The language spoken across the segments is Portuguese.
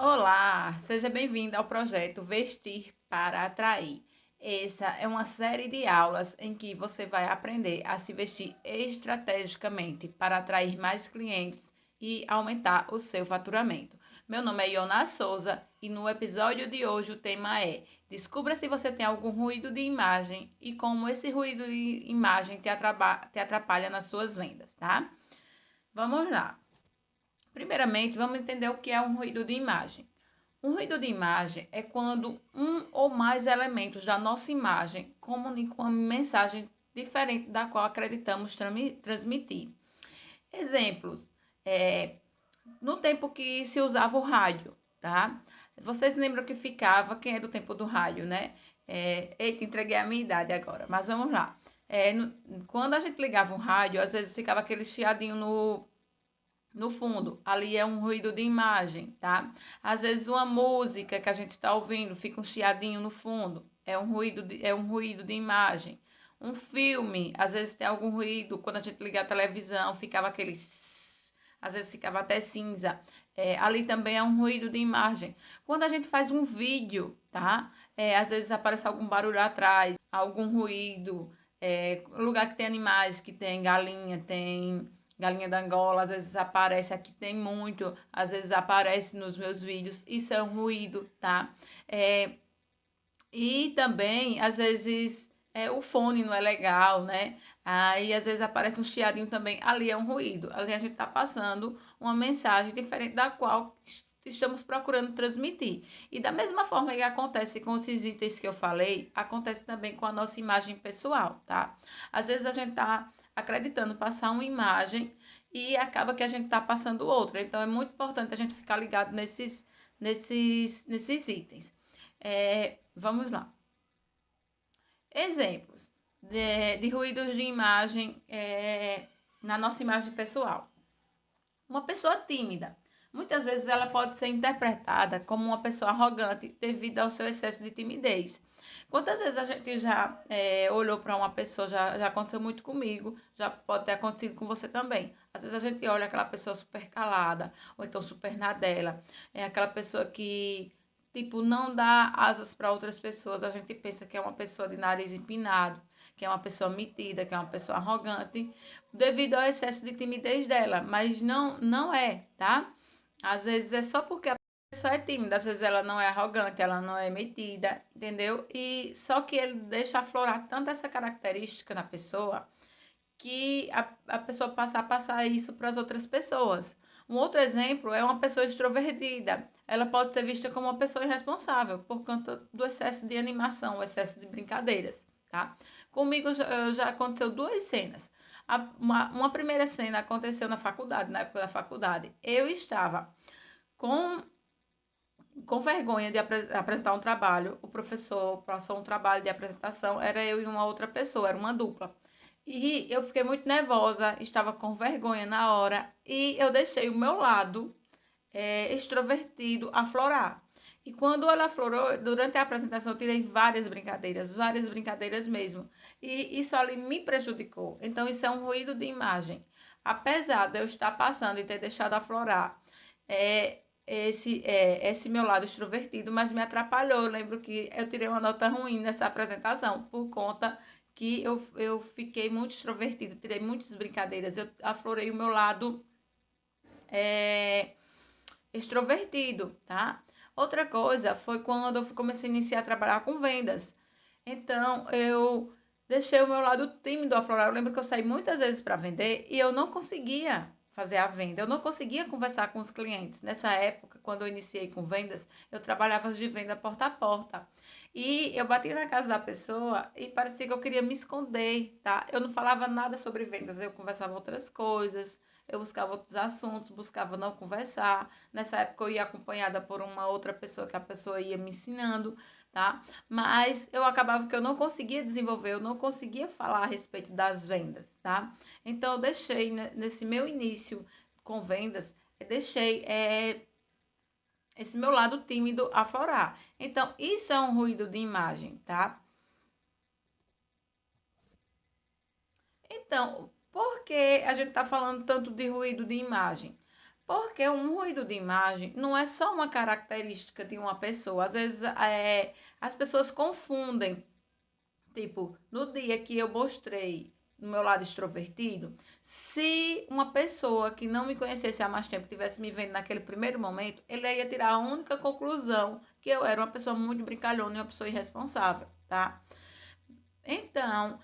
Olá, seja bem-vindo ao projeto Vestir para Atrair. Essa é uma série de aulas em que você vai aprender a se vestir estrategicamente para atrair mais clientes e aumentar o seu faturamento. Meu nome é Iona Souza e no episódio de hoje o tema é: descubra se você tem algum ruído de imagem e como esse ruído de imagem te atrapalha nas suas vendas, tá? Vamos lá. Primeiramente, vamos entender o que é um ruído de imagem. Um ruído de imagem é quando um ou mais elementos da nossa imagem comunicam uma mensagem diferente da qual acreditamos transmitir. Exemplos, no tempo que se usava o rádio, tá? Vocês lembram que ficava, quem é do tempo do rádio, né? Eita, entreguei a minha idade agora, mas vamos lá. Quando a gente ligava o rádio, às vezes ficava aquele chiadinho no fundo, ali é um ruído de imagem, tá? Às vezes uma música que a gente está ouvindo fica um chiadinho no fundo, é um ruído de imagem. Um filme, às vezes tem algum ruído, quando a gente liga a televisão, ficava aquele às vezes ficava até cinza. Ali também é um ruído de imagem. Quando a gente faz um vídeo, tá? Às vezes aparece algum barulho atrás, algum ruído. Lugar que tem animais, que tem galinha, tem galinha da Angola, às vezes aparece aqui, tem muito, às vezes aparece nos meus vídeos, isso é um ruído, tá? E também, às vezes, o fone não é legal, né? Aí, às vezes, aparece um chiadinho também, ali é um ruído, ali a gente tá passando uma mensagem diferente da qual estamos procurando transmitir. E da mesma forma que acontece com esses itens que eu falei, acontece também com a nossa imagem pessoal, tá? Às vezes a gente tá acreditando passar uma imagem e acaba que a gente tá passando outra. Então é muito importante a gente ficar ligado nesses itens. Vamos lá. Exemplos de ruídos de imagem na nossa imagem pessoal. Uma pessoa tímida. Muitas vezes ela pode ser interpretada como uma pessoa arrogante devido ao seu excesso de timidez. Quantas vezes a gente já olhou para uma pessoa, já aconteceu muito comigo, já pode ter acontecido com você também. Às vezes a gente olha aquela pessoa super calada, ou então super na dela. É aquela pessoa que, tipo, não dá asas para outras pessoas. A gente pensa que é uma pessoa de nariz empinado, que é uma pessoa metida, que é uma pessoa arrogante, devido ao excesso de timidez dela. Mas não é, tá? Às vezes é só porque a pessoa é tímida, às vezes ela não é arrogante, ela não é metida, entendeu? E só que ele deixa aflorar tanto essa característica na pessoa que a pessoa passa a passar isso para as outras pessoas. Um outro exemplo é uma pessoa extrovertida. Ela pode ser vista como uma pessoa irresponsável por conta do excesso de animação, o excesso de brincadeiras, tá? Comigo já aconteceu duas cenas. Uma primeira cena aconteceu na faculdade, na época da faculdade. Eu estava com, com vergonha de apresentar um trabalho. O professor passou um trabalho de apresentação, era eu e uma outra pessoa, era uma dupla. E eu fiquei muito nervosa, estava com vergonha na hora e eu deixei o meu lado extrovertido aflorar. E quando ela aflorou, durante a apresentação eu tirei várias brincadeiras mesmo. E isso ali me prejudicou. Então isso é um ruído de imagem. Apesar de eu estar passando e ter deixado aflorar esse meu lado extrovertido, mas me atrapalhou. Eu lembro que eu tirei uma nota ruim nessa apresentação por conta que eu fiquei muito extrovertida, tirei muitas brincadeiras, eu aflorei o meu lado é, extrovertido, tá? Outra coisa foi quando eu comecei a iniciar a trabalhar com vendas. Então, eu deixei o meu lado tímido aflorar. Eu lembro que eu saí muitas vezes para vender e eu não conseguia fazer a venda. Eu não conseguia conversar com os clientes. Nessa época, quando eu iniciei com vendas, eu trabalhava de venda porta a porta. E eu batia na casa da pessoa e parecia que eu queria me esconder, tá? Eu não falava nada sobre vendas, eu conversava outras coisas, eu buscava outros assuntos, buscava não conversar. Nessa época eu ia acompanhada por uma outra pessoa que a pessoa ia me ensinando, tá? Mas eu acabava que eu não conseguia desenvolver, eu não conseguia falar a respeito das vendas, tá? Então eu deixei nesse meu início com vendas, eu deixei esse meu lado tímido aflorar. Então isso é um ruído de imagem, tá? Então, por que a gente está falando tanto de ruído de imagem? Porque um ruído de imagem não é só uma característica de uma pessoa. Às vezes as pessoas confundem. Tipo, no dia que eu mostrei no meu lado extrovertido, se uma pessoa que não me conhecesse há mais tempo tivesse me vendo naquele primeiro momento, ele ia tirar a única conclusão que eu era uma pessoa muito brincalhona e uma pessoa irresponsável, tá? Então,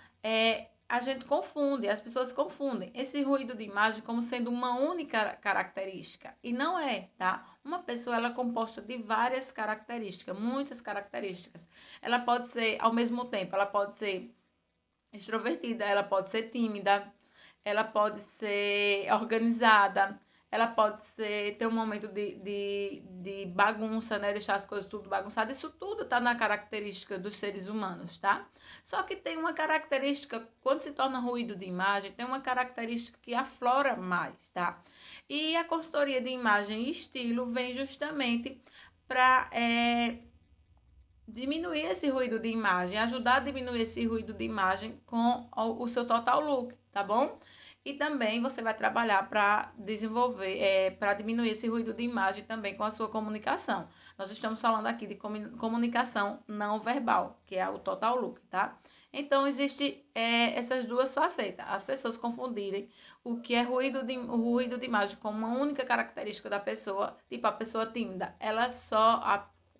a gente confunde, as pessoas confundem esse ruído de imagem como sendo uma única característica. E não é, tá? Uma pessoa ela é composta de várias características, muitas características. Ela pode ser, ao mesmo tempo, ela pode ser extrovertida, ela pode ser tímida, ela pode ser organizada, ela pode ter um momento de bagunça, né? Deixar as coisas tudo bagunçadas. Isso tudo tá na característica dos seres humanos, tá? Só que tem uma característica, quando se torna ruído de imagem, tem uma característica que aflora mais, tá? E a consultoria de imagem e estilo vem justamente para diminuir esse ruído de imagem, ajudar a diminuir esse ruído de imagem com o seu total look, tá bom? E também você vai trabalhar para desenvolver, para diminuir esse ruído de imagem também com a sua comunicação. Nós estamos falando aqui de comunicação não verbal, que é o total look, tá? Então, existe essas duas facetas. As pessoas confundirem o que é o ruído de imagem como uma única característica da pessoa, tipo a pessoa tímida.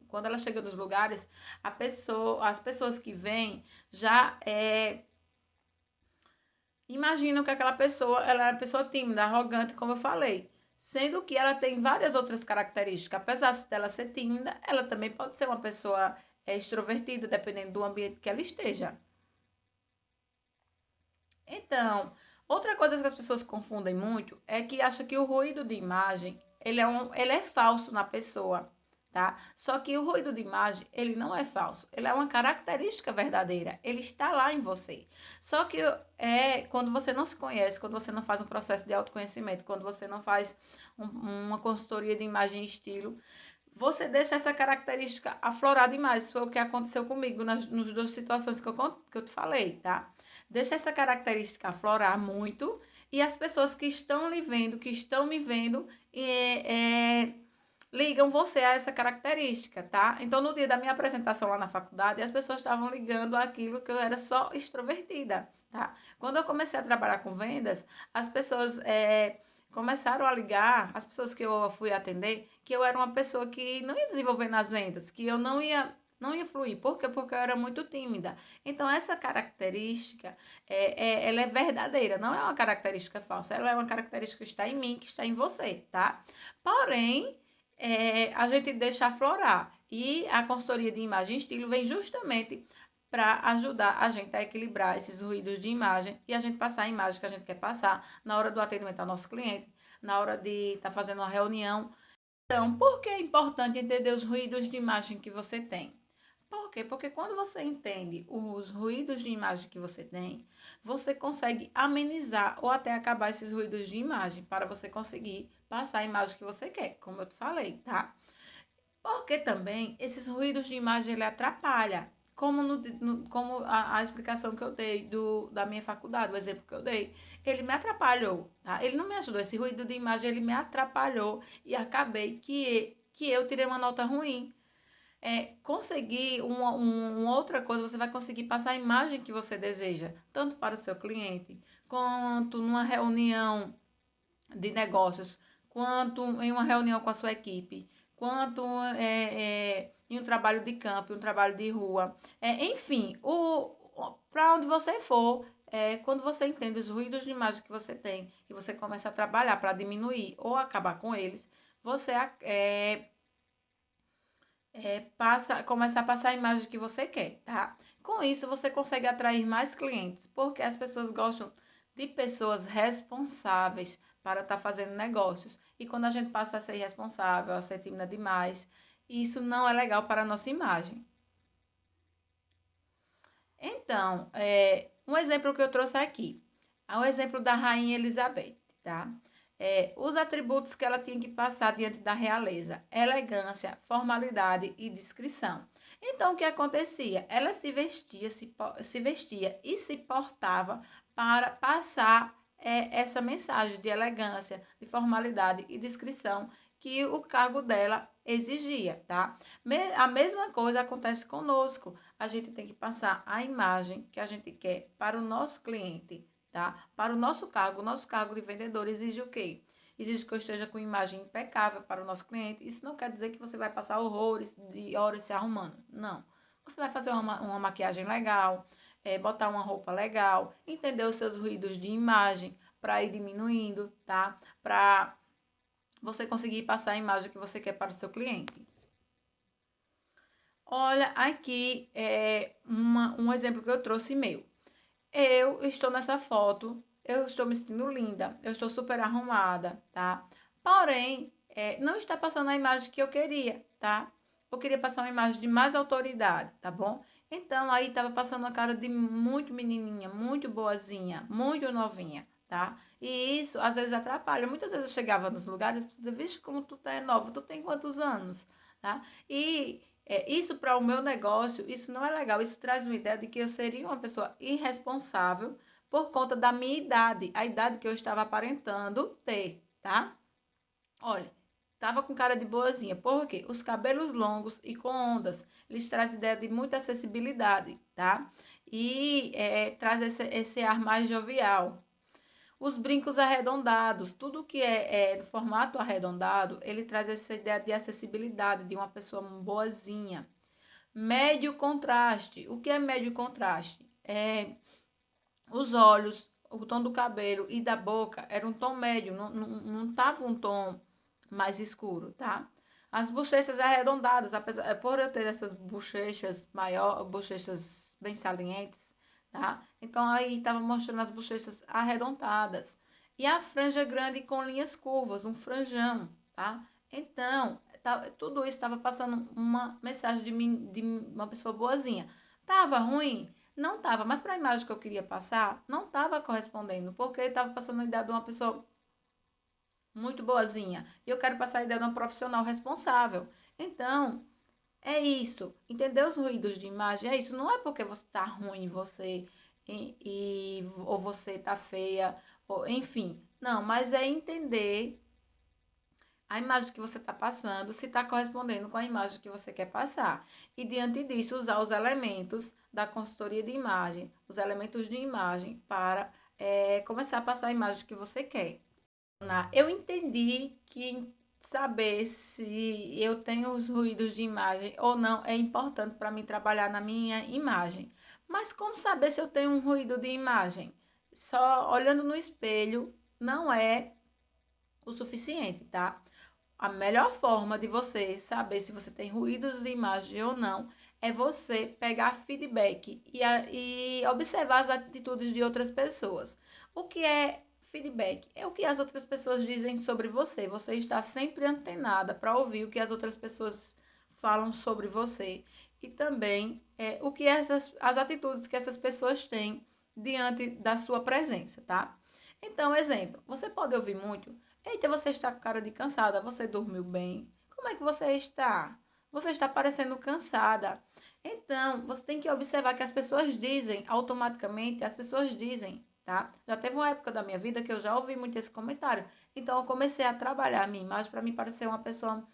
Quando ela chega nos lugares, as pessoas que vêm já imaginam que aquela pessoa ela é uma pessoa tímida, arrogante, como eu falei. Sendo que ela tem várias outras características. Apesar dela ser tímida, ela também pode ser uma pessoa extrovertida, dependendo do ambiente que ela esteja. Então, outra coisa que as pessoas confundem muito é que acham que o ruído de imagem ele é falso na pessoa, tá? Só que o ruído de imagem, ele não é falso, ele é uma característica verdadeira, ele está lá em você. Só que quando você não se conhece, quando você não faz um processo de autoconhecimento, quando você não faz uma consultoria de imagem e estilo, você deixa essa característica aflorar demais. Isso foi o que aconteceu comigo nas duas situações que eu te falei, tá? Deixa essa característica aflorar muito e as pessoas que estão lhe vendo, que estão me vendo, ligam você a essa característica, tá? Então, no dia da minha apresentação lá na faculdade, as pessoas estavam ligando aquilo que eu era só extrovertida, tá? Quando eu comecei a trabalhar com vendas, as pessoas começaram a ligar, as pessoas que eu fui atender, que eu era uma pessoa que não ia desenvolver nas vendas, que eu não ia fluir. Por quê? Porque eu era muito tímida. Então, essa característica, ela é verdadeira, não é uma característica falsa. Ela é uma característica que está em mim, que está em você, tá? Porém, a gente deixa aflorar. E a consultoria de imagem e estilo vem justamente para ajudar a gente a equilibrar esses ruídos de imagem e a gente passar a imagem que a gente quer passar na hora do atendimento ao nosso cliente, na hora de estar fazendo uma reunião. Então, por que é importante entender os ruídos de imagem que você tem? Por quê? Porque quando você entende os ruídos de imagem que você tem, você consegue amenizar ou até acabar esses ruídos de imagem para você conseguir passar a imagem que você quer, como eu te falei, tá? Porque também esses ruídos de imagem ele atrapalha, como a explicação que eu dei da minha faculdade, o exemplo que eu dei, ele me atrapalhou, tá? Ele não me ajudou, esse ruído de imagem ele me atrapalhou e acabei que eu tirei uma nota ruim. Conseguir uma outra coisa, você vai conseguir passar a imagem que você deseja, tanto para o seu cliente, quanto numa reunião de negócios, quanto em uma reunião com a sua equipe, quanto em um trabalho de campo, em um trabalho de rua. Enfim, para onde você for, quando você entende os ruídos de imagem que você tem e você começa a trabalhar para diminuir ou acabar com eles, você começa a passar a imagem que você quer, tá? Com isso, você consegue atrair mais clientes, porque as pessoas gostam de pessoas responsáveis para estar fazendo negócios. E quando a gente passa a ser irresponsável, a ser tímida demais, isso não é legal para a nossa imagem. Então, um exemplo que eu trouxe aqui é o exemplo da Rainha Elizabeth, tá? Os atributos que ela tinha que passar diante da realeza: elegância, formalidade e discrição. Então, o que acontecia? Ela se vestia e se portava para passar essa mensagem de elegância, de formalidade e descrição que o cargo dela exigia, tá? A mesma coisa acontece conosco. A gente tem que passar a imagem que a gente quer para o nosso cliente, tá? Para o nosso cargo de vendedor exige o quê? Exige que eu esteja com imagem impecável para o nosso cliente. Isso não quer dizer que você vai passar horrores de horas se arrumando. Não. Você vai fazer uma maquiagem legal, botar uma roupa legal, entender os seus ruídos de imagem para ir diminuindo, tá? Para você conseguir passar a imagem que você quer para o seu cliente. Olha, aqui é um exemplo que eu trouxe meu. Eu estou nessa foto, eu estou me sentindo linda, eu estou super arrumada, tá? Porém, não está passando a imagem que eu queria, tá? Eu queria passar uma imagem de mais autoridade, tá bom? Então, aí estava passando uma cara de muito menininha, muito boazinha, muito novinha, tá? E isso, às vezes, atrapalha. Muitas vezes eu chegava nos lugares e as pessoas diziam, vixe, como tu tá nova, tu tem quantos anos, tá? E isso para o meu negócio, isso não é legal. Isso traz uma ideia de que eu seria uma pessoa irresponsável por conta da minha idade, a idade que eu estava aparentando ter, tá? Olha, tava com cara de boazinha. Por quê? Os cabelos longos e com ondas, eles trazem ideia de muita acessibilidade, tá? E traz esse ar mais jovial. Os brincos arredondados, tudo que é do formato arredondado, ele traz essa ideia de acessibilidade, de uma pessoa boazinha. Médio contraste. O que é médio contraste? Os olhos, o tom do cabelo e da boca era um tom médio, não tava um tom mais escuro, tá? As bochechas arredondadas, apesar por eu ter essas bochechas bochechas bem salientes, tá? Então aí estava mostrando as bochechas arredondadas. E a franja grande com linhas curvas, um franjão, tá? Então, tudo isso estava passando uma mensagem de uma pessoa boazinha. Tava ruim? Não tava, mas para a imagem que eu queria passar, não tava correspondendo, porque estava passando a ideia de uma pessoa muito boazinha. E eu quero passar a ideia de uma profissional responsável. Então, é isso. Entender os ruídos de imagem é isso. Não é porque você tá ruim, ou você tá feia, ou enfim. Não, mas é entender a imagem que você está passando, se está correspondendo com a imagem que você quer passar. E diante disso, usar os elementos da consultoria de imagem, os elementos de imagem para começar a passar a imagem que você quer. Eu entendi que saber se eu tenho os ruídos de imagem ou não é importante para mim trabalhar na minha imagem. Mas como saber se eu tenho um ruído de imagem? Só olhando no espelho não é o suficiente, tá? A melhor forma de você saber se você tem ruídos de imagem ou não é você pegar feedback e observar as atitudes de outras pessoas. O que é feedback? É o que as outras pessoas dizem sobre você. Você está sempre antenada para ouvir o que as outras pessoas falam sobre você. E também o que as atitudes que essas pessoas têm diante da sua presença, tá? Então, exemplo, você pode ouvir muito. Eita, você está com cara de cansada, você dormiu bem? Como é que você está? Você está parecendo cansada. Então, você tem que observar que as pessoas dizem, automaticamente, as pessoas dizem, tá? Já teve uma época da minha vida que eu já ouvi muito esse comentário. Então, eu comecei a trabalhar a minha imagem para me parecer uma pessoa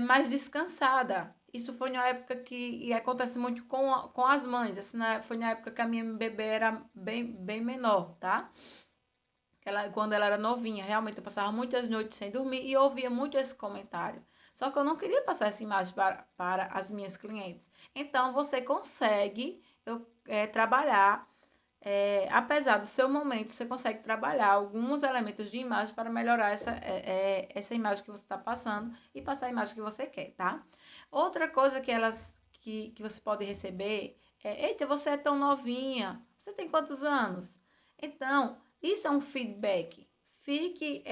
mais descansada. Isso foi na época e acontece muito com as mães. Foi na época que a minha bebê era bem menor, tá? Quando ela era novinha, realmente eu passava muitas noites sem dormir e eu ouvia muito esse comentário. Só que eu não queria passar essa imagem para as minhas clientes. Então, você consegue trabalhar, apesar do seu momento, você consegue trabalhar alguns elementos de imagem para melhorar essa imagem que você está passando e passar a imagem que você quer, tá? Outra coisa que você pode receber eita, você é tão novinha, você tem quantos anos? Então, isso é um feedback. Fique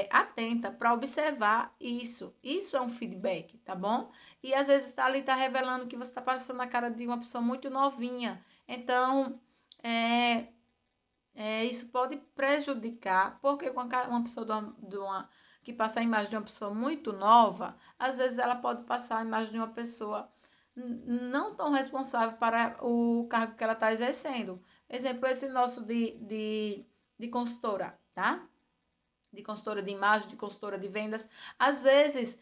atenta para observar isso. Isso é um feedback, tá bom? E às vezes ali está revelando que você está passando a cara de uma pessoa muito novinha. Então, isso pode prejudicar, porque uma pessoa que passa a imagem de uma pessoa muito nova, às vezes ela pode passar a imagem de uma pessoa não tão responsável para o cargo que ela está exercendo. Exemplo, esse nosso de consultora, tá? De consultora de imagem, de consultora de vendas. Às vezes,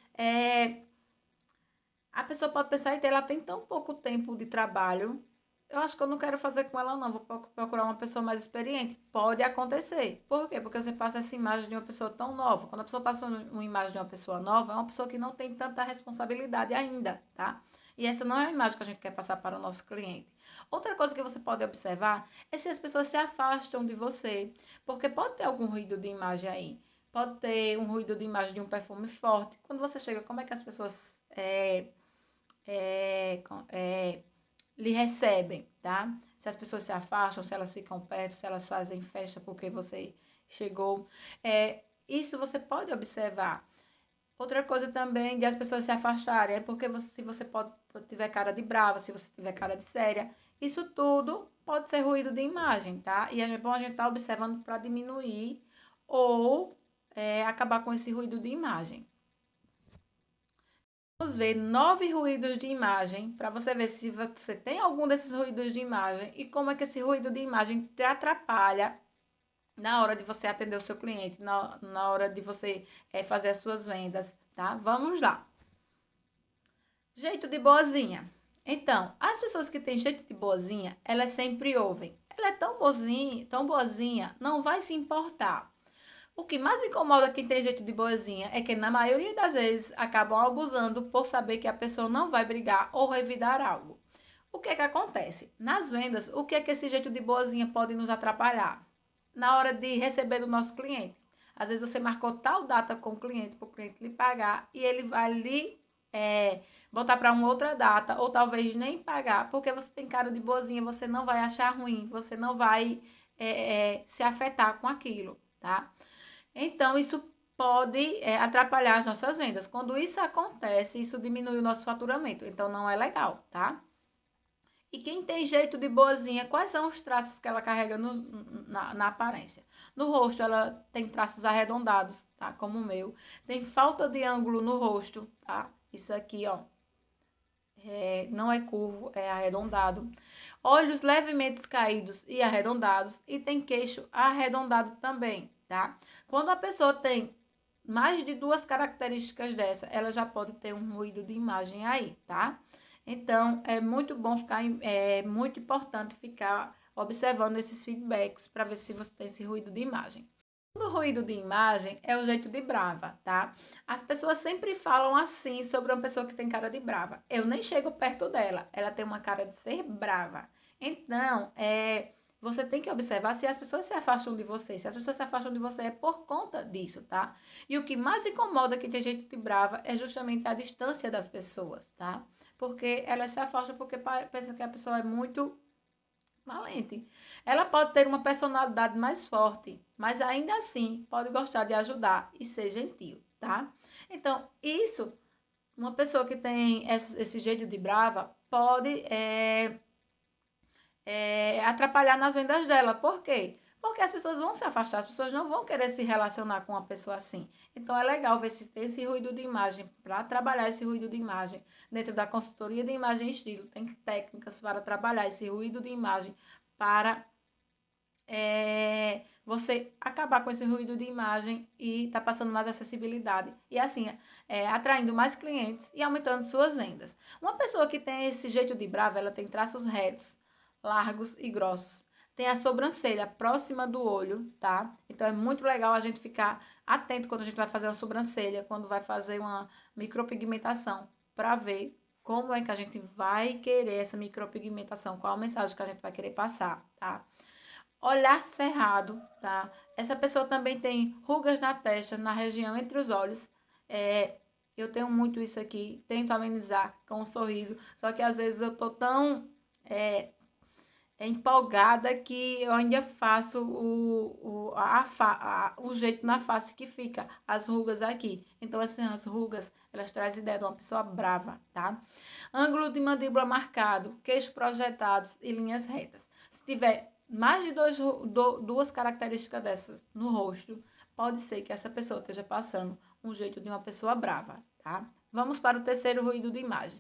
a pessoa pode pensar que ela tem tão pouco tempo de trabalho, eu acho que eu não quero fazer com ela não, vou procurar uma pessoa mais experiente. Pode acontecer. Por quê? Porque você passa essa imagem de uma pessoa tão nova. Quando a pessoa passa uma imagem de uma pessoa nova, é uma pessoa que não tem tanta responsabilidade ainda, tá? E essa não é a imagem que a gente quer passar para o nosso cliente. Outra coisa que você pode observar é se as pessoas se afastam de você, porque pode ter algum ruído de imagem aí. Pode ter um ruído de imagem de um perfume forte. Quando você chega, como é que as pessoas lhe recebem, tá? Se as pessoas se afastam, se elas ficam perto, se elas fazem festa porque você chegou. Isso você pode observar. Outra coisa também de as pessoas se afastarem é porque se você tiver cara de brava, se você tiver cara de séria, isso tudo pode ser ruído de imagem, tá? E é bom a gente estar observando para diminuir ou acabar com esse ruído de imagem. Vamos ver 9 ruídos de imagem para você ver se você tem algum desses ruídos de imagem e como é que esse ruído de imagem te atrapalha na hora de você atender o seu cliente, na hora de você fazer as suas vendas, tá? Vamos lá. Jeito de boazinha. Então, as pessoas que têm jeito de boazinha, elas sempre ouvem. Ela é tão boazinha, não vai se importar. O que mais incomoda quem tem jeito de boazinha é que, na maioria das vezes, acabam abusando por saber que a pessoa não vai brigar ou revidar algo. O que é que acontece? Nas vendas, o que é que esse jeito de boazinha pode nos atrapalhar? Na hora de receber do nosso cliente. Às vezes você marcou tal data com o cliente para o cliente lhe pagar e ele vai lhe botar para uma outra data ou talvez nem pagar, porque você tem cara de boazinha, você não vai achar ruim, você não vai se afetar com aquilo, tá? Então, isso pode atrapalhar as nossas vendas. Quando isso acontece, isso diminui o nosso faturamento. Então, não é legal, tá? E quem tem jeito de boazinha, quais são os traços que ela carrega na aparência? No rosto, ela tem traços arredondados, tá? Como o meu. Tem falta de ângulo no rosto, tá? Isso aqui, ó. Não é curvo, é arredondado. Olhos levemente caídos e arredondados. E tem queixo arredondado também, tá? Quando a pessoa tem mais de 2 características dessa, ela já pode ter um ruído de imagem aí, tá? Então, é muito bom é muito importante ficar observando esses feedbacks para ver se você tem esse ruído de imagem. O ruído de imagem é o jeito de brava, tá? As pessoas sempre falam assim sobre uma pessoa que tem cara de brava. Eu nem chego perto dela, ela tem uma cara de ser brava. Então, você tem que observar se as pessoas se afastam de você. Se as pessoas se afastam de você é por conta disso, tá? E o que mais incomoda quem tem jeito de brava é justamente a distância das pessoas, tá? Porque elas se afastam porque pensam que a pessoa é muito valente. Ela pode ter uma personalidade mais forte, mas ainda assim pode gostar de ajudar e ser gentil, tá? Então, uma pessoa que tem esse jeito de brava pode atrapalhar nas vendas dela. Por quê? Porque as pessoas vão se afastar, as pessoas não vão querer se relacionar com uma pessoa assim. Então, é legal ver se tem esse ruído de imagem, para trabalhar esse ruído de imagem. Dentro da consultoria de imagem e estilo, tem técnicas para trabalhar esse ruído de imagem, para você acabar com esse ruído de imagem e tá passando mais acessibilidade. E assim, atraindo mais clientes e aumentando suas vendas. Uma pessoa que tem esse jeito de brava, ela tem traços retos, largos e grossos. Tem a sobrancelha próxima do olho, tá? Então é muito legal a gente ficar atento quando a gente vai fazer uma sobrancelha, quando vai fazer uma micropigmentação, para ver como é que a gente vai querer essa micropigmentação, qual a mensagem que a gente vai querer passar, tá? Olhar cerrado, tá? Essa pessoa também tem rugas na testa, na região entre os olhos. Eu tenho muito isso aqui, tento amenizar com um sorriso, só que às vezes eu tô tão empolgada que eu ainda faço o jeito na face que fica, as rugas aqui. Então, assim, as rugas, elas trazem ideia de uma pessoa brava, tá? Ângulo de mandíbula marcado, queixo projetados e linhas retas. Se tiver mais de 2 características dessas no rosto, pode ser que essa pessoa esteja passando um jeito de uma pessoa brava, tá? Vamos para o terceiro ruído de imagem.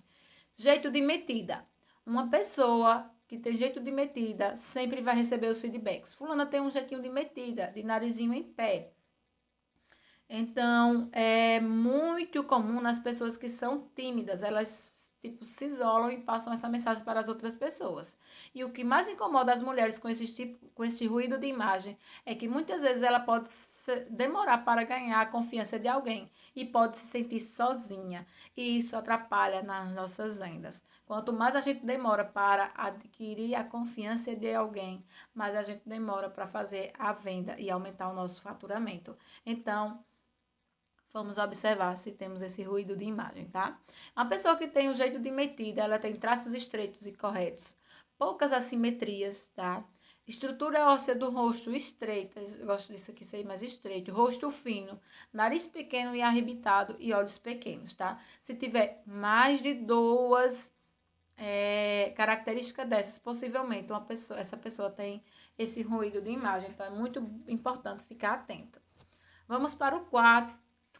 Jeito de metida. Uma pessoa que tem jeito de metida, sempre vai receber os feedbacks. Fulana tem um jeitinho de metida, de narizinho em pé. Então, é muito comum nas pessoas que são tímidas, elas tipo se isolam e passam essa mensagem para as outras pessoas. E o que mais incomoda as mulheres com esse ruído de imagem é que muitas vezes ela pode demorar para ganhar a confiança de alguém e pode se sentir sozinha. E isso atrapalha nas nossas vendas. Quanto mais a gente demora para adquirir a confiança de alguém, mais a gente demora para fazer a venda e aumentar o nosso faturamento. Então, vamos observar se temos esse ruído de imagem, tá? Uma pessoa que tem o jeito de metida, ela tem traços estreitos e corretos, poucas assimetrias, tá? Estrutura óssea do rosto estreita, eu gosto disso aqui ser mais estreito, rosto fino, nariz pequeno e arrebitado e olhos pequenos, tá? Se tiver mais de duas características dessas, possivelmente essa pessoa tem esse ruído de imagem, então é muito importante ficar atenta. Vamos para o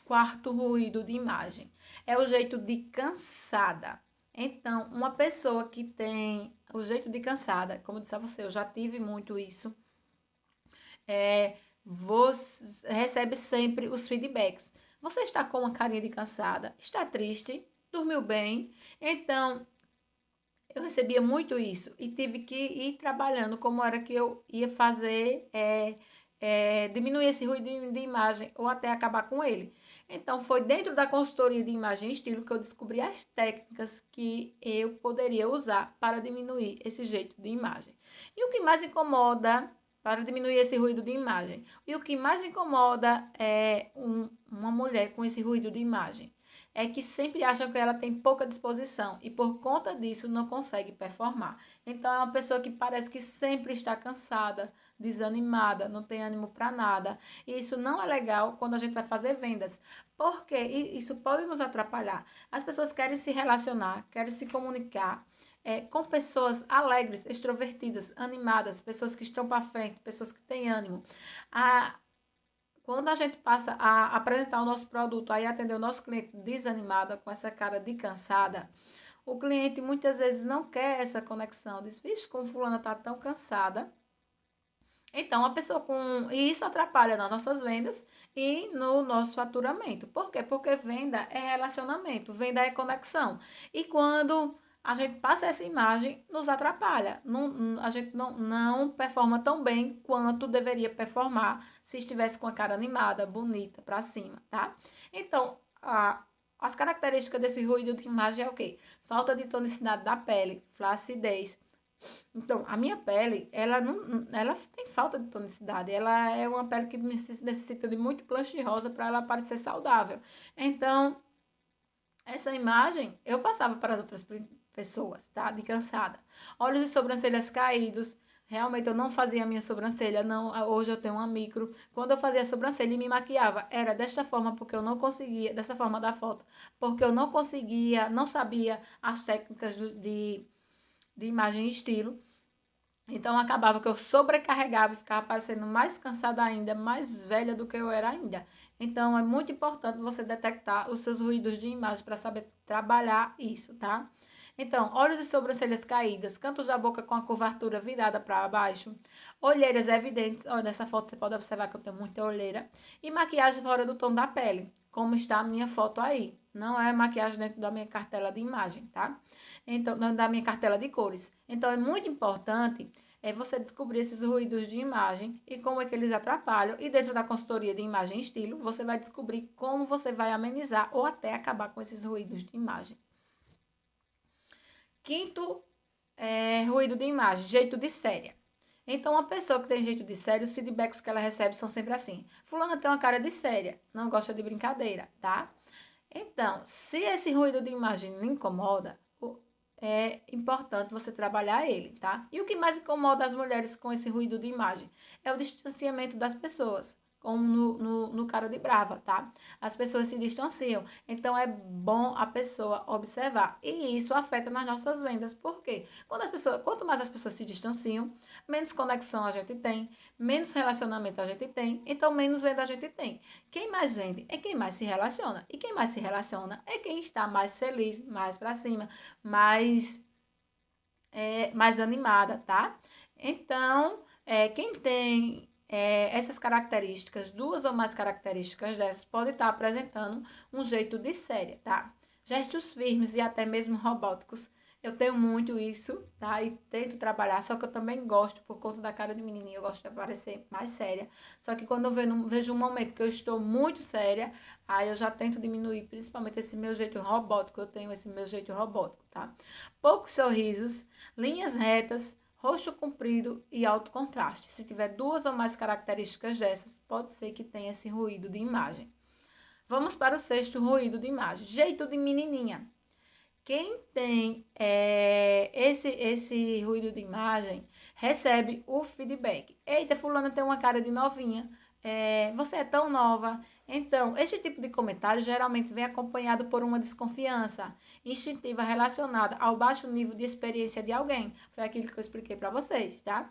quarto ruído de imagem. É o jeito de cansada. Então, uma pessoa que tem o jeito de cansada, como eu disse a você, eu já tive muito isso, você recebe sempre os feedbacks. Você está com uma carinha de cansada? Está triste? Dormiu bem? Então, eu recebia muito isso e tive que ir trabalhando como era que eu ia fazer, diminuir esse ruído de imagem ou até acabar com ele. Então, foi dentro da consultoria de imagem e estilo que eu descobri as técnicas que eu poderia usar para diminuir esse jeito de imagem. E o que mais incomoda, para diminuir esse ruído de imagem, e o que mais incomoda é uma mulher com esse ruído de imagem, é que sempre acham que ela tem pouca disposição e por conta disso não consegue performar. Então, é uma pessoa que parece que sempre está cansada, desanimada, não tem ânimo para nada. E isso não é legal quando a gente vai fazer vendas, porque isso pode nos atrapalhar. As pessoas querem se relacionar, querem se comunicar com pessoas alegres, extrovertidas, animadas, pessoas que estão para frente, pessoas que têm ânimo. Quando a gente passa a apresentar o nosso produto, aí atender o nosso cliente desanimado, com essa cara de cansada, o cliente muitas vezes não quer essa conexão. Diz, vixe, como fulana está tão cansada. Então, a pessoa com... E isso atrapalha nas nossas vendas e no nosso faturamento. Por quê? Porque venda é relacionamento, venda é conexão. E quando a gente passa essa imagem, nos atrapalha. A gente não performa tão bem quanto deveria performar se estivesse com a cara animada, bonita, pra cima, tá? Então, as características desse ruído de imagem é o quê? Falta de tonicidade da pele, flacidez. Então, a minha pele, ela tem falta de tonicidade. Ela é uma pele que necessita de muito blush rosa para ela parecer saudável. Então, essa imagem eu passava para as outras pessoas, tá? De cansada. Olhos e sobrancelhas caídos. Realmente eu não fazia a minha sobrancelha, não. Hoje eu tenho uma micro. Quando eu fazia a sobrancelha e me maquiava, era desta forma, porque eu não conseguia, dessa forma da foto, porque eu não conseguia, não sabia as técnicas de imagem e estilo. Então, acabava que eu sobrecarregava e ficava parecendo mais cansada ainda, mais velha do que eu era ainda. Então, é muito importante você detectar os seus ruídos de imagem para saber trabalhar isso, tá? Então, olhos e sobrancelhas caídas, cantos da boca com a curvatura virada para baixo, olheiras evidentes. Olha, nessa foto você pode observar que eu tenho muita olheira. E maquiagem fora do tom da pele, como está a minha foto aí. Não é maquiagem dentro da minha cartela de imagem, tá? Então, da minha cartela de cores. Então, é muito importante você descobrir esses ruídos de imagem e como é que eles atrapalham. E dentro da consultoria de imagem e estilo, você vai descobrir como você vai amenizar ou até acabar com esses ruídos de imagem. Quinto ruído de imagem, jeito de séria. Então, uma pessoa que tem jeito de séria, os feedbacks que ela recebe são sempre assim. Fulana tem uma cara de séria, não gosta de brincadeira, tá? Então, se esse ruído de imagem lhe incomoda, é importante você trabalhar ele, tá? E o que mais incomoda as mulheres com esse ruído de imagem é o distanciamento das pessoas, como no cara de brava, tá? As pessoas se distanciam, então é bom a pessoa observar. E isso afeta nas nossas vendas, por quê? Quanto mais as pessoas se distanciam, menos conexão a gente tem, menos relacionamento a gente tem, então menos venda a gente tem. Quem mais vende é quem mais se relaciona. E quem mais se relaciona é quem está mais feliz, mais para cima, mais mais animada, tá? Então, quem tem essas características, 2 ou mais características dessas, pode estar apresentando um jeito de séria, tá? Gestos firmes e até mesmo robóticos. Eu tenho muito isso, tá? E tento trabalhar, só que eu também gosto, por conta da cara de menininha, eu gosto de parecer mais séria. Só que quando eu vejo um momento que eu estou muito séria, aí eu já tento diminuir, principalmente esse meu jeito robótico, eu tenho esse meu jeito robótico, tá? Poucos sorrisos, linhas retas, rosto comprido e alto contraste. Se tiver 2 ou mais características dessas, pode ser que tenha esse ruído de imagem. Vamos para o 6º ruído de imagem. Jeito de menininha. Quem tem esse ruído de imagem recebe o feedback. Eita, fulana tem uma cara de novinha. Você é tão nova. Então, este tipo de comentário geralmente vem acompanhado por uma desconfiança instintiva relacionada ao baixo nível de experiência de alguém. Foi aquilo que eu expliquei para vocês, tá?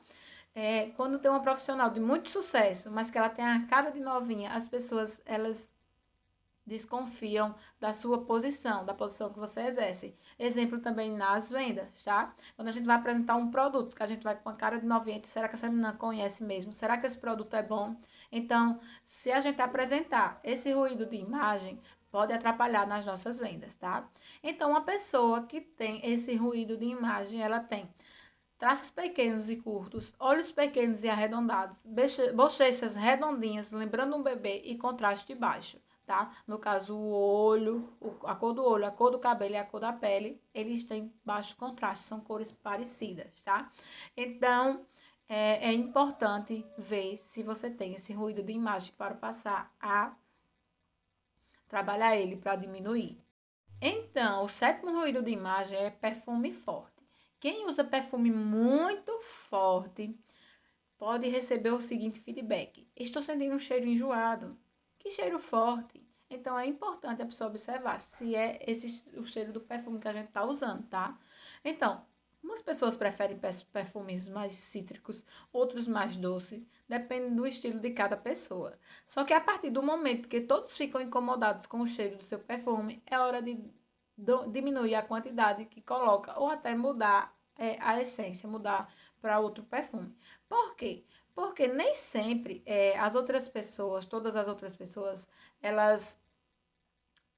Quando tem uma profissional de muito sucesso, mas que ela tem a cara de novinha, as pessoas, elas desconfiam da sua posição, da posição que você exerce. Exemplo também nas vendas, tá? Quando a gente vai apresentar um produto, que a gente vai com a cara de novinha, será que essa menina conhece mesmo? Será que esse produto é bom? Então, se a gente apresentar esse ruído de imagem, pode atrapalhar nas nossas vendas, tá? Então, uma pessoa que tem esse ruído de imagem, ela tem traços pequenos e curtos, olhos pequenos e arredondados, bochechas redondinhas, lembrando um bebê e contraste baixo, tá? No caso, o olho, a cor do olho, a cor do cabelo e a cor da pele, eles têm baixo contraste, são cores parecidas, tá? Então, é importante ver se você tem esse ruído de imagem para passar a trabalhar ele para diminuir. Então, o 7º ruído de imagem é perfume forte. Quem usa perfume muito forte pode receber o seguinte feedback: estou sentindo um cheiro enjoado. Que cheiro forte! Então é importante a pessoa observar se é o cheiro do perfume que a gente está usando, tá? Então, umas pessoas preferem perfumes mais cítricos, outros mais doces, depende do estilo de cada pessoa. Só que a partir do momento que todos ficam incomodados com o cheiro do seu perfume, é hora de diminuir a quantidade que coloca ou até mudar a essência, mudar para outro perfume. Por quê? Porque nem sempre as outras pessoas, todas as outras pessoas, elas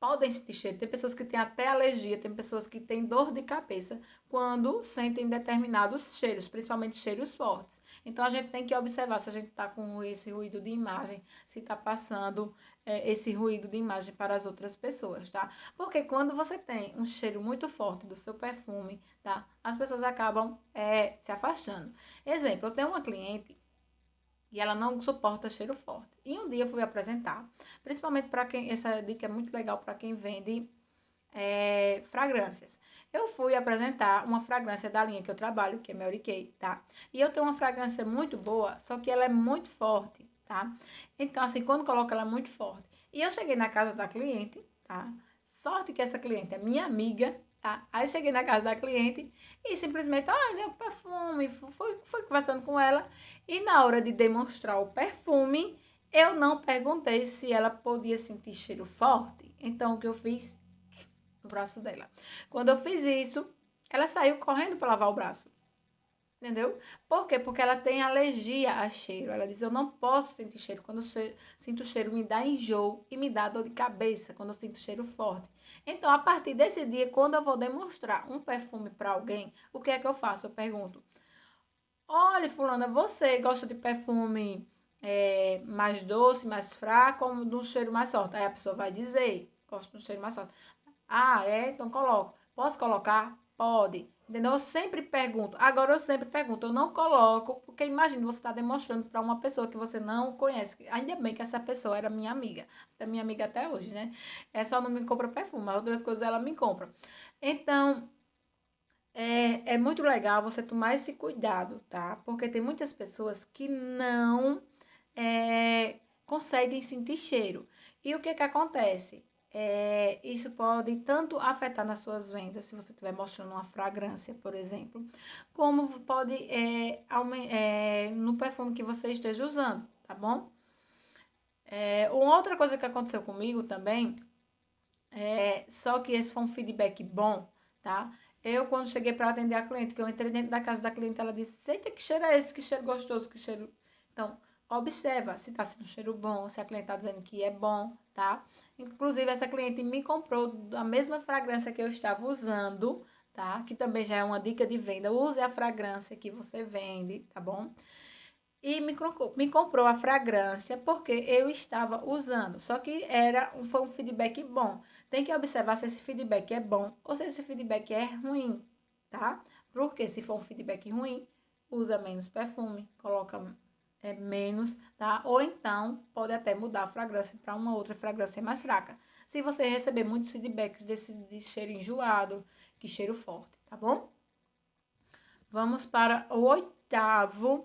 podem sentir cheiro. Tem pessoas que têm até alergia, tem pessoas que têm dor de cabeça quando sentem determinados cheiros, principalmente cheiros fortes. Então, a gente tem que observar se a gente está com esse ruído de imagem, se está passando esse ruído de imagem para as outras pessoas, tá? Porque quando você tem um cheiro muito forte do seu perfume, tá? As pessoas acabam se afastando. Exemplo, eu tenho uma cliente e ela não suporta cheiro forte. E um dia eu fui apresentar, principalmente para quem, essa dica é muito legal para quem vende fragrâncias. Eu fui apresentar uma fragrância da linha que eu trabalho, que é Mary Kay, tá? E eu tenho uma fragrância muito boa, só que ela é muito forte, tá? Então, assim, quando coloco ela é muito forte. E eu cheguei na casa da cliente, tá? Sorte que essa cliente é minha amiga, tá? Aí cheguei na casa da cliente e simplesmente, olha, o perfume, fui conversando com ela. E na hora de demonstrar o perfume, eu não perguntei se ela podia sentir cheiro forte. Então, o que eu fiz? No braço dela. Quando eu fiz isso, ela saiu correndo para lavar o braço. Entendeu? Por quê? Porque ela tem alergia a cheiro. Ela diz, eu não posso sentir cheiro. Quando eu sinto cheiro, me dá enjoo e me dá dor de cabeça quando eu sinto cheiro forte. Então, a partir desse dia, quando eu vou demonstrar um perfume para alguém, o que é que eu faço? Eu pergunto, olha, fulana, você gosta de perfume mais doce, mais fraco ou de um cheiro mais forte? Aí a pessoa vai dizer, gosto de um cheiro mais forte. Ah, então coloco. Posso colocar? Pode. Entendeu? Eu sempre pergunto. Agora eu sempre pergunto. Eu não coloco, porque imagina você está demonstrando para uma pessoa que você não conhece. Ainda bem que essa pessoa era minha amiga. É minha amiga até hoje, né? É só não me compra perfume, mas outras coisas ela me compra. Então, é muito legal você tomar esse cuidado, tá? Porque tem muitas pessoas que não conseguem sentir cheiro. E o que que acontece? Isso pode tanto afetar nas suas vendas, se você estiver mostrando uma fragrância, por exemplo, como pode no perfume que você esteja usando, tá bom? Uma outra coisa que aconteceu comigo também, só que esse foi um feedback bom, tá? Eu, quando cheguei para atender a cliente, que eu entrei dentro da casa da cliente, ela disse, eita, que cheiro é esse? Que cheiro gostoso, que cheiro... Então, observa se está sendo um cheiro bom, se a cliente está dizendo que é bom, tá? Inclusive, essa cliente me comprou a mesma fragrância que eu estava usando, tá? Que também já é uma dica de venda. Use a fragrância que você vende, tá bom? E me comprou a fragrância porque eu estava usando. Só que foi um feedback bom. Tem que observar se esse feedback é bom ou se esse feedback é ruim, tá? Porque se for um feedback ruim, usa menos perfume, coloca menos, tá? Ou então pode até mudar a fragrância para uma outra fragrância mais fraca. Se você receber muitos feedbacks de cheiro enjoado, que cheiro forte, tá bom? Vamos para o 8º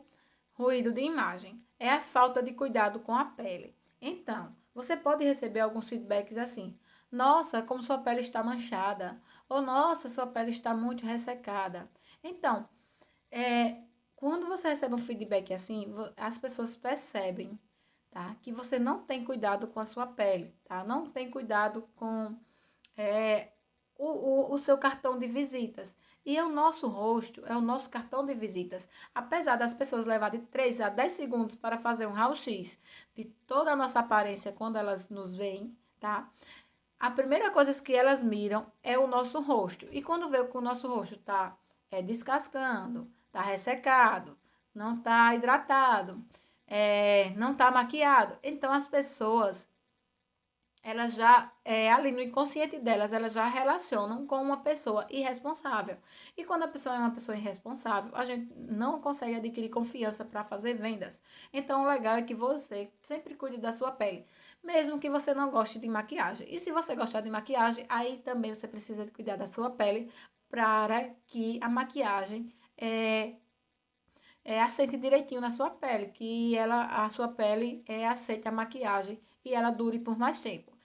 ruído de imagem. É a falta de cuidado com a pele. Então, você pode receber alguns feedbacks assim: nossa, como sua pele está manchada. Ou nossa, sua pele está muito ressecada. Então, quando você recebe um feedback assim, as pessoas percebem, tá? Que você não tem cuidado com a sua pele, tá? Não tem cuidado com o seu cartão de visitas. E o nosso rosto é o nosso cartão de visitas. Apesar das pessoas levarem de 3 a 10 segundos para fazer um raio-x de toda a nossa aparência quando elas nos veem, tá? A primeira coisa que elas miram é o nosso rosto. E quando vê que o nosso rosto está descascando, está ressecado, não está hidratado, não está maquiado, então as pessoas elas já, ali no inconsciente delas, elas já relacionam com uma pessoa irresponsável. E quando a pessoa é uma pessoa irresponsável, a gente não consegue adquirir confiança para fazer vendas. Então, o legal é que você sempre cuide da sua pele, mesmo que você não goste de maquiagem. E se você gostar de maquiagem, aí também você precisa de cuidar da sua pele para que a maquiagem aceite direitinho na sua pele, que a sua pele aceite a maquiagem e ela dure por mais tempo.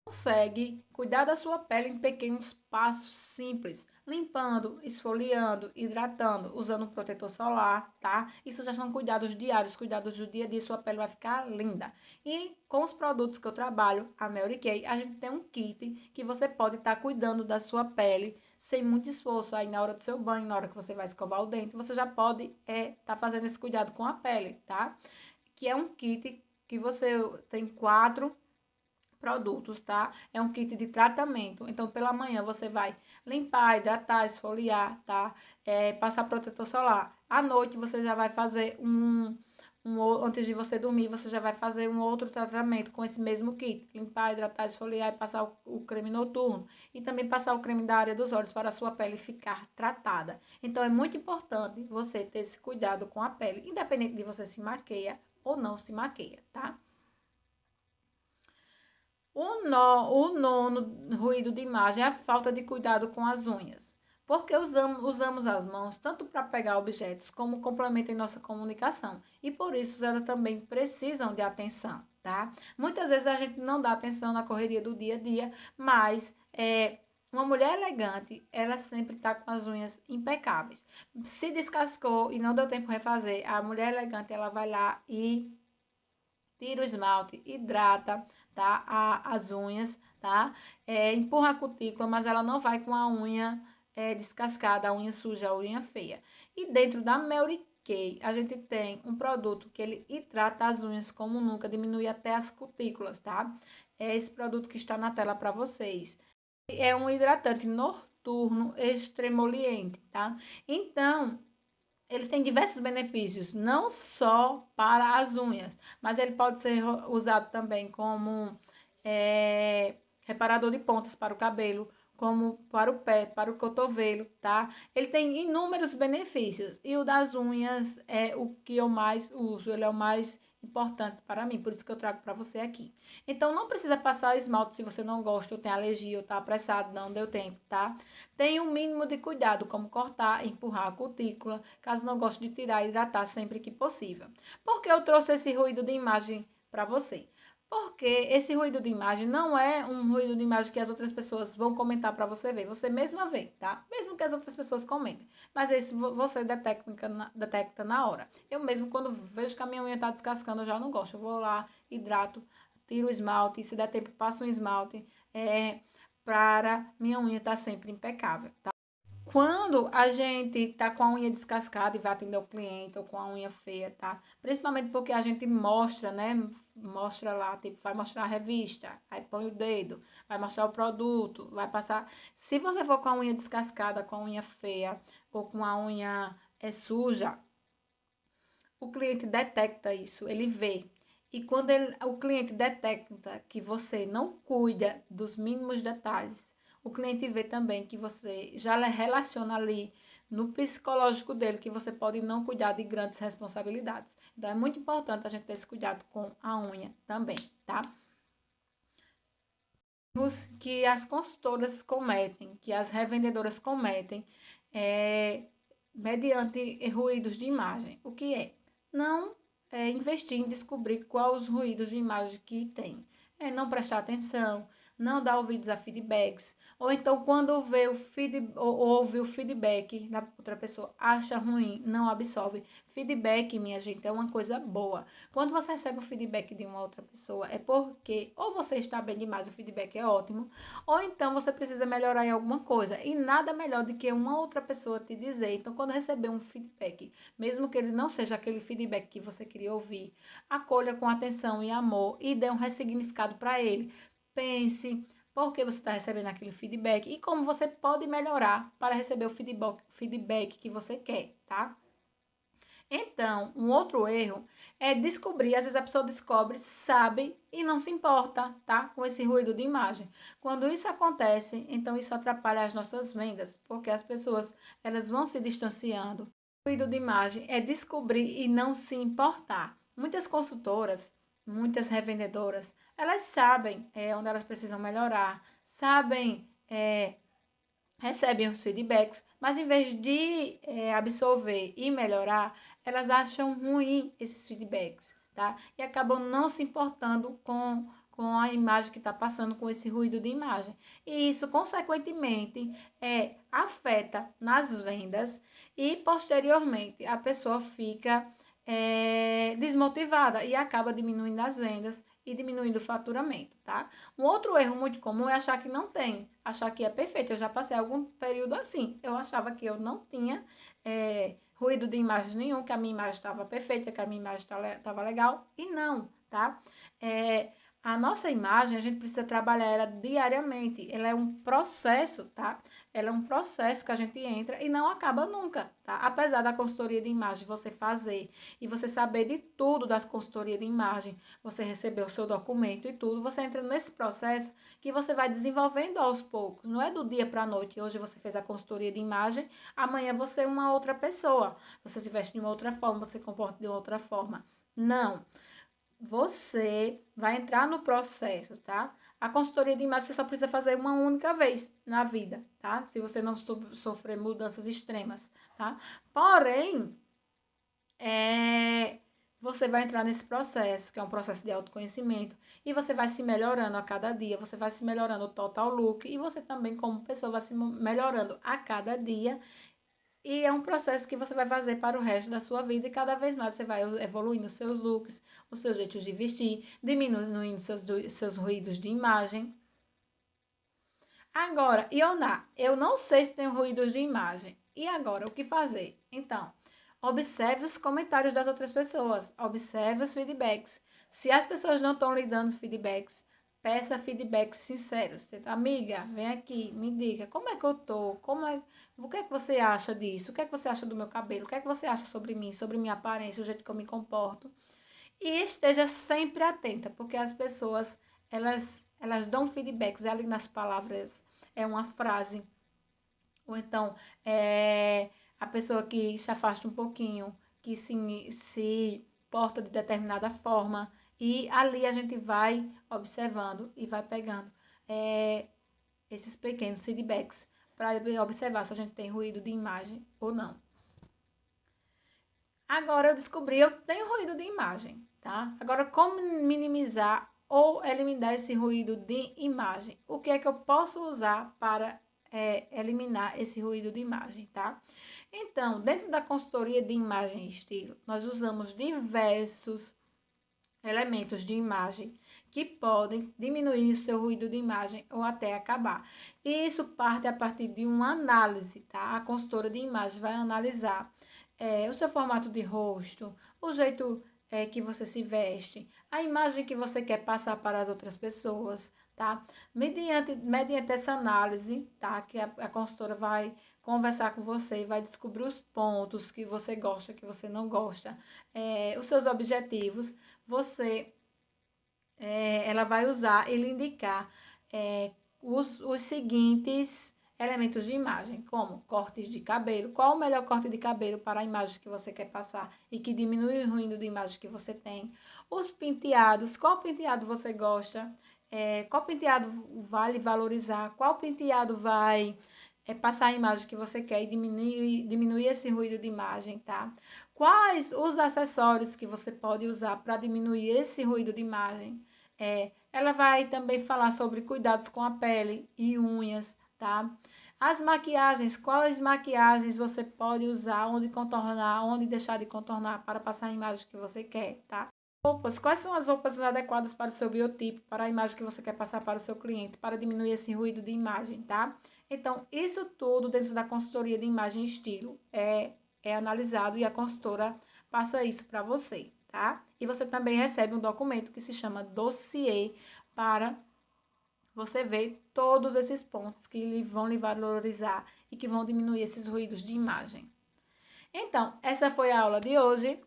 Consegue cuidar da sua pele em pequenos passos simples, limpando, esfoliando, hidratando, usando um protetor solar, tá? Isso já são cuidados diários, cuidados do dia a dia, sua pele vai ficar linda. E com os produtos que eu trabalho, a Mary Kay, a gente tem um kit que você pode estar cuidando da sua pele sem muito esforço. Aí na hora do seu banho, na hora que você vai escovar o dente, você já pode estar fazendo esse cuidado com a pele, tá? Que é um kit que você tem 4 produtos, tá? É um kit de tratamento. Então, pela manhã você vai limpar, hidratar, esfoliar, tá? Passar protetor solar. À noite você já vai fazer antes de você dormir, você já vai fazer um outro tratamento com esse mesmo kit. Limpar, hidratar, esfoliar e passar o creme noturno. E também passar o creme da área dos olhos para a sua pele ficar tratada. Então, é muito importante você ter esse cuidado com a pele, independente de você se maqueia ou não se maqueia, tá? O nono ruído de imagem é a falta de cuidado com as unhas. Porque usamos as mãos tanto para pegar objetos como complemento em nossa comunicação. E por isso elas também precisam de atenção, tá? Muitas vezes a gente não dá atenção na correria do dia a dia, mas uma mulher elegante, ela sempre está com as unhas impecáveis. Se descascou e não deu tempo de refazer, a mulher elegante, ela vai lá e tira o esmalte, hidrata, tá? As unhas, tá? Empurra a cutícula, mas ela não vai com a unha descascada, a unha suja, a unha feia. E dentro da Mary Kay, a gente tem um produto que ele hidrata as unhas como nunca, diminui até as cutículas, tá? É esse produto que está na tela para vocês. É um hidratante noturno extremoliente, tá? Então, ele tem diversos benefícios, não só para as unhas, mas ele pode ser usado também como reparador de pontas para o cabelo, como para o pé, para o cotovelo, tá? Ele tem inúmeros benefícios e o das unhas é o que eu mais uso, ele é o mais importante para mim, por isso que eu trago para você aqui. Então, não precisa passar esmalte se você não gosta ou tem alergia ou tá apressado, não deu tempo, tá? Tem um mínimo de cuidado, como cortar, empurrar a cutícula, caso não goste de tirar e hidratar sempre que possível. Por que eu trouxe esse ruído de imagem para você? Porque esse ruído de imagem não é um ruído de imagem que as outras pessoas vão comentar para você ver. Você mesma vê, tá? Mesmo que as outras pessoas comentem. Mas esse você detecta na hora. Eu mesmo, quando vejo que a minha unha está descascando, eu já não gosto. Eu vou lá, hidrato, tiro o esmalte. E se der tempo, passo um esmalte para minha unha estar sempre impecável, tá? quando a gente tá com a unha descascada e vai atender o cliente ou com a unha feia, tá? Principalmente porque a gente mostra, né? Mostra lá, tipo, vai mostrar a revista, aí põe o dedo, vai mostrar o produto, vai passar. Se você for com a unha descascada, com a unha feia ou com a unha suja, o cliente detecta isso, ele vê. E quando o cliente detecta que você não cuida dos mínimos detalhes, o cliente vê também que você já relaciona ali no psicológico dele que você pode não cuidar de grandes responsabilidades. Então é muito importante a gente ter esse cuidado com a unha também, tá? Os que as consultoras cometem, que as revendedoras cometem, mediante ruídos de imagem. O que é? Não investir em descobrir quais os ruídos de imagem que tem. É não prestar atenção, não dar ouvidos a feedbacks, ou então quando vê o ouve o feedback da outra pessoa, acha ruim, não absorve. Feedback, minha gente, é uma coisa boa. Quando você recebe o feedback de uma outra pessoa, é porque ou você está bem demais, o feedback é ótimo, ou então você precisa melhorar em alguma coisa. E nada melhor do que uma outra pessoa te dizer. Então, quando receber um feedback, mesmo que ele não seja aquele feedback que você queria ouvir, acolha com atenção e amor e dê um ressignificado para ele. Pense por que você está recebendo aquele feedback e como você pode melhorar para receber o feedback que você quer, tá? Então, um outro erro é descobrir, às vezes a pessoa descobre, sabe e não se importa, tá? Com esse ruído de imagem. Quando isso acontece, então isso atrapalha as nossas vendas, porque as pessoas, elas vão se distanciando. O ruído de imagem é descobrir e não se importar. Muitas consultoras, muitas revendedoras, elas sabem onde elas precisam melhorar, sabem, recebem os feedbacks, mas em vez de absorver e melhorar, elas acham ruim esses feedbacks, tá? E acabam não se importando com a imagem que está passando, com esse ruído de imagem. E isso, consequentemente, afeta nas vendas e, posteriormente, a pessoa fica desmotivada e acaba diminuindo as vendas e diminuindo o faturamento, tá? Um outro erro muito comum é achar que não tem, achar que é perfeito. Eu já passei algum período assim. Eu achava que eu não tinha ruído de imagem nenhum, que a minha imagem estava perfeita, que a minha imagem estava legal, e não, tá? A nossa imagem, a gente precisa trabalhar ela diariamente. Ela é um processo, tá? Ela é um processo que a gente entra e não acaba nunca, tá? Apesar da consultoria de imagem você fazer e você saber de tudo das consultorias de imagem, você receber o seu documento e tudo, você entra nesse processo que você vai desenvolvendo aos poucos. Não é do dia para a noite. Hoje você fez a consultoria de imagem, amanhã você é uma outra pessoa. Você se veste de uma outra forma, você se comporta de outra forma. Não. Você vai entrar no processo, tá? A consultoria de imagem você só precisa fazer uma única vez na vida, tá? Se você não sofrer mudanças extremas, tá? Porém, você vai entrar nesse processo, que é um processo de autoconhecimento, e você vai se melhorando a cada dia, você vai se melhorando o total look, e você também, como pessoa, vai se melhorando a cada dia. E é um processo que você vai fazer para o resto da sua vida e cada vez mais você vai evoluindo os seus looks, os seus jeitos de vestir, diminuindo seus ruídos de imagem. Agora, Ioná, eu não sei se tem ruídos de imagem. E agora, o que fazer? Então, observe os comentários das outras pessoas, observe os feedbacks. Se as pessoas não estão lhe dando feedbacks, peça feedbacks sinceros. Amiga, vem aqui, me diga, como é que eu tô? O que é que você acha disso? O que é que você acha do meu cabelo? O que é que você acha sobre mim, sobre minha aparência, o jeito que eu me comporto? E esteja sempre atenta, porque as pessoas, elas dão feedbacks ali nas palavras. É uma frase, ou então a pessoa que se afasta um pouquinho, que se porta de determinada forma, e ali a gente vai observando e vai pegando esses pequenos feedbacks para observar se a gente tem ruído de imagem ou não. Agora eu descobri, eu tenho ruído de imagem, tá? Agora, como minimizar ou eliminar esse ruído de imagem? O que é que eu posso usar para eliminar esse ruído de imagem, tá? Então, dentro da consultoria de imagem e estilo, nós usamos diversos elementos de imagem que podem diminuir o seu ruído de imagem ou até acabar. E isso parte a partir de uma análise, tá? A consultora de imagem vai analisar o seu formato de rosto, o jeito que você se veste, a imagem que você quer passar para as outras pessoas, tá? Mediante essa análise, tá? Que a consultora vai conversar com você e vai descobrir os pontos que você gosta, que você não gosta, os seus objetivos, ela vai usar e lhe indicar os seguintes elementos de imagem, como cortes de cabelo, qual o melhor corte de cabelo para a imagem que você quer passar e que diminui o ruído de imagem que você tem, os penteados, qual penteado você gosta, qual penteado vale valorizar, qual penteado vai passar a imagem que você quer e diminuir esse ruído de imagem, tá? Quais os acessórios que você pode usar para diminuir esse ruído de imagem? Ela vai também falar sobre cuidados com a pele e unhas, tá? As maquiagens, quais maquiagens você pode usar, onde contornar, onde deixar de contornar para passar a imagem que você quer, tá? Roupas, quais são as roupas adequadas para o seu biotipo, para a imagem que você quer passar para o seu cliente, para diminuir esse ruído de imagem, tá? Então, isso tudo dentro da consultoria de imagem e estilo é analisado e a consultora passa isso para você, tá? E você também recebe um documento que se chama dossiê para você ver todos esses pontos que vão lhe valorizar e que vão diminuir esses ruídos de imagem. Então, essa foi a aula de hoje.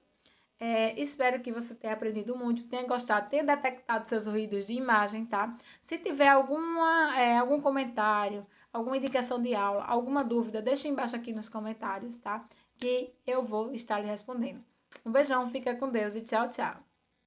Espero que você tenha aprendido muito, tenha gostado, tenha detectado seus ruídos de imagem, tá? Se tiver algum comentário, alguma indicação de aula, alguma dúvida, deixa embaixo aqui nos comentários, tá? Que eu vou estar lhe respondendo. Um beijão, fica com Deus e tchau, tchau.